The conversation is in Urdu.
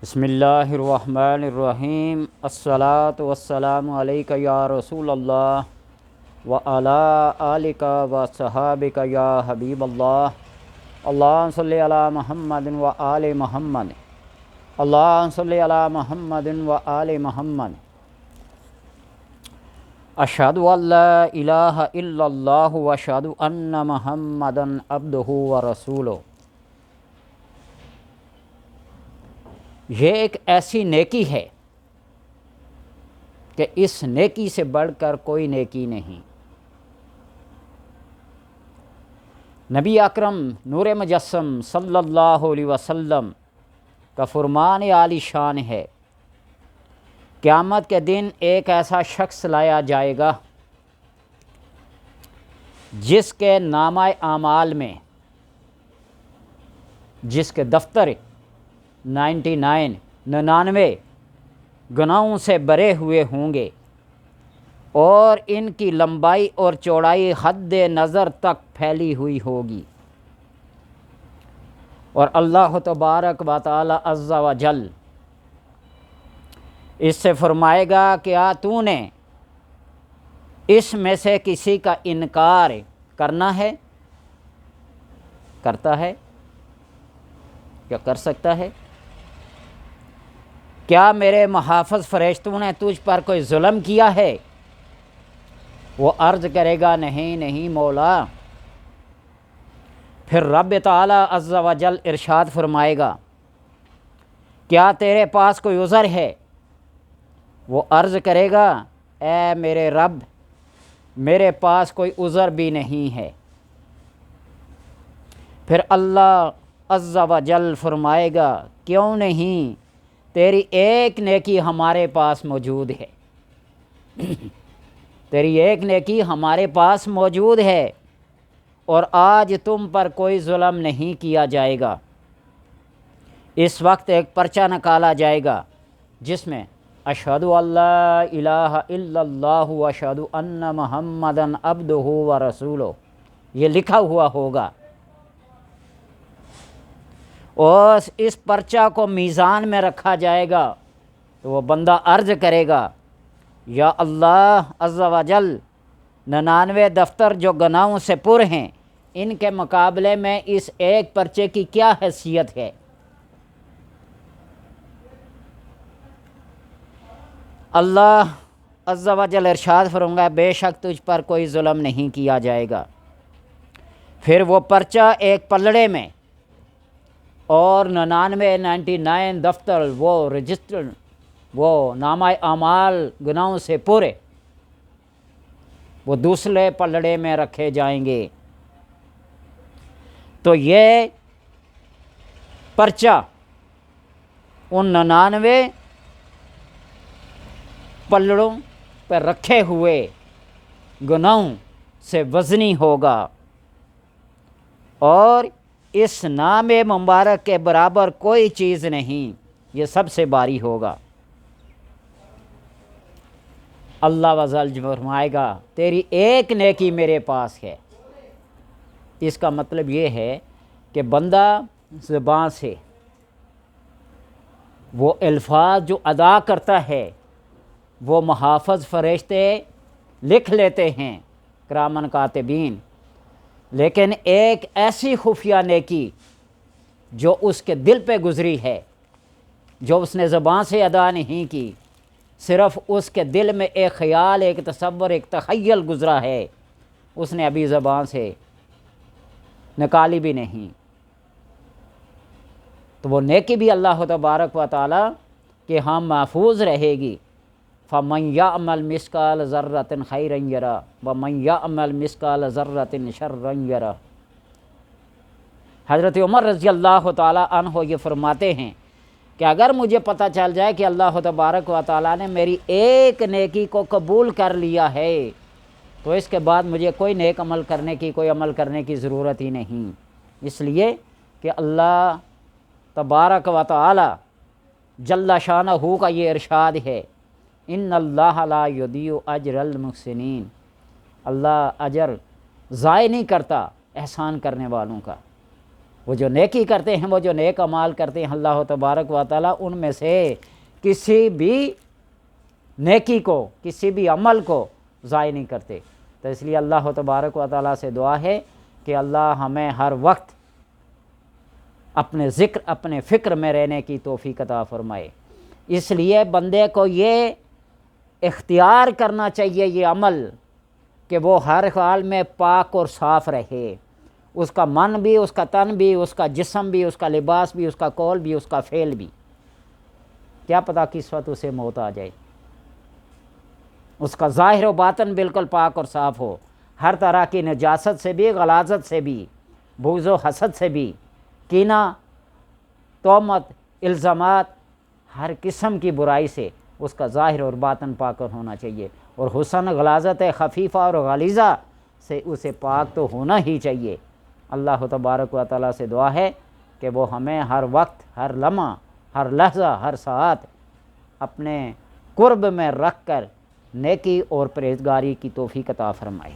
بسم اللہ الرحمن الرحیم الصلاۃ والسلام علیک یا رسول اللہ وعلی آلک وصحابک یا حبیب اللہ اللہم صلی علی محمد وآل محمد اللہم صلی علی محمد وآل محمد اشہد ان لا الہ الا اللہ واشہد ان محمدا عبدہ ورسولہ۔ یہ ایک ایسی نیکی ہے کہ اس نیکی سے بڑھ کر کوئی نیکی نہیں۔ نبی اکرم نور مجسم صلی اللہ علیہ وسلم کا فرمان عالی شان ہے، قیامت کے دن ایک ایسا شخص لایا جائے گا جس کے نامہ اعمال میں، جس کے دفتر 99 گناہوں سے بھرے ہوئے ہوں گے اور ان کی لمبائی اور چوڑائی حد نظر تک پھیلی ہوئی ہوگی، اور اللہ تبارک و تعالی عز و جل اس سے فرمائے گا کہ تو نے اس میں سے کسی کا انکار کرنا ہے؟ کرتا ہے؟ کیا کر سکتا ہے؟ کیا میرے محافظ فرشتوں نے تجھ پر کوئی ظلم کیا ہے؟ وہ عرض کرے گا نہیں نہیں مولا۔ پھر رب تعالی عز و جل ارشاد فرمائے گا کیا تیرے پاس کوئی عذر ہے؟ وہ عرض کرے گا اے میرے رب، میرے پاس کوئی عذر بھی نہیں ہے۔ پھر اللہ عز و جل فرمائے گا کیوں نہیں، تیری ایک نیکی ہمارے پاس موجود ہے، تیری ایک نیکی ہمارے پاس موجود ہے، اور آج تم پر کوئی ظلم نہیں کیا جائے گا۔ اس وقت ایک پرچہ نکالا جائے گا جس میں اشہد ان لا الہ الا اللہ واشہد ان محمدا عبدہ ورسولہ یہ لکھا ہوا ہوگا، اور اس پرچہ کو میزان میں رکھا جائے گا تو وہ بندہ عرض کرے گا یا اللہ عز و جل 99 دفتر جو گناہوں سے پر ہیں ان کے مقابلے میں اس ایک پرچے کی کیا حیثیت ہے؟ اللہ عز و جل ارشاد فرمائے گا بے شک تجھ پر کوئی ظلم نہیں کیا جائے گا۔ پھر وہ پرچہ ایک پلڑے میں اور 99 دفتر وہ رجسٹر وہ نامہ اعمال گناہوں سے پورے وہ دوسرے پلڑے میں رکھے جائیں گے۔ تو یہ پرچہ ان 99 پلڑوں پر رکھے ہوئے گناہوں سے وزنی ہوگا، اور اس نام مبارک کے برابر کوئی چیز نہیں، یہ سب سے بھاری ہوگا۔ اللہ وزل فرمائے گا تیری ایک نیکی میرے پاس ہے۔ اس کا مطلب یہ ہے کہ بندہ زبان سے وہ الفاظ جو ادا کرتا ہے وہ محافظ فرشتے لکھ لیتے ہیں کرامن کاتبین، لیکن ایک ایسی خفیہ نیکی جو اس کے دل پہ گزری ہے، جو اس نے زبان سے ادا نہیں کی، صرف اس کے دل میں ایک خیال، ایک تصور، ایک تخیل گزرا ہے، اس نے ابھی زبان سے نکالی بھی نہیں، تو وہ نیکی بھی اللہ تبارک و تعالی کہ ہم محفوظ رہے گی۔ فَمَنْ يَعْمَلْ مِثْقَالَ ذَرَّةٍ خَيْرًا يَرَهُ وَمَنْ يَعْمَلْ مِثْقَالَ ذَرَّةٍ شَرًّا يَرَهُ۔ حضرت عمر رضی اللہ تعالی عنہ یہ فرماتے ہیں کہ اگر مجھے پتہ چل جائے کہ اللہ تبارک و تعالی نے میری ایک نیکی کو قبول کر لیا ہے تو اس کے بعد مجھے کوئی نیک عمل کرنے کی، کوئی عمل کرنے کی ضرورت ہی نہیں، اس لیے کہ اللہ تبارک و تعالی جل شانہ کا یہ ارشاد ہے ان اللہ لا یضیع اجر المحسنین، اللہ اجر ضائع نہیں کرتا احسان کرنے والوں کا۔ وہ جو نیکی کرتے ہیں، وہ جو نیک اعمال کرتے ہیں، اللہ تبارک و تعالیٰ ان میں سے کسی بھی نیکی کو، کسی بھی عمل کو ضائع نہیں کرتے۔ تو اس لیے اللہ تبارک و تعالیٰ سے دعا ہے کہ اللہ ہمیں ہر وقت اپنے ذکر، اپنے فکر میں رہنے کی توفیق عطا فرمائے۔ اس لیے بندے کو یہ اختیار کرنا چاہیے یہ عمل کہ وہ ہر حال میں پاک اور صاف رہے، اس کا من بھی، اس کا تن بھی، اس کا جسم بھی، اس کا لباس بھی، اس کا قول بھی، اس کا فعل بھی۔ کیا پتہ کس وقت اسے موت آ جائے۔ اس کا ظاہر و باطن بالکل پاک اور صاف ہو، ہر طرح کی نجاست سے بھی، غلاظت سے بھی، بغض و حسد سے بھی، کینہ، تہمت، الزامات، ہر قسم کی برائی سے اس کا ظاہر اور باطن پاک ہونا چاہیے، اور حسن، غلاظت خفیفہ اور غلیظہ سے اسے پاک تو ہونا ہی چاہیے۔ اللہ تبارک و تعالیٰ سے دعا ہے کہ وہ ہمیں ہر وقت، ہر لمحہ، ہر لحظہ، ہر ساعت اپنے قرب میں رکھ کر نیکی اور پرہیزگاری کی توفیق عطا فرمائے۔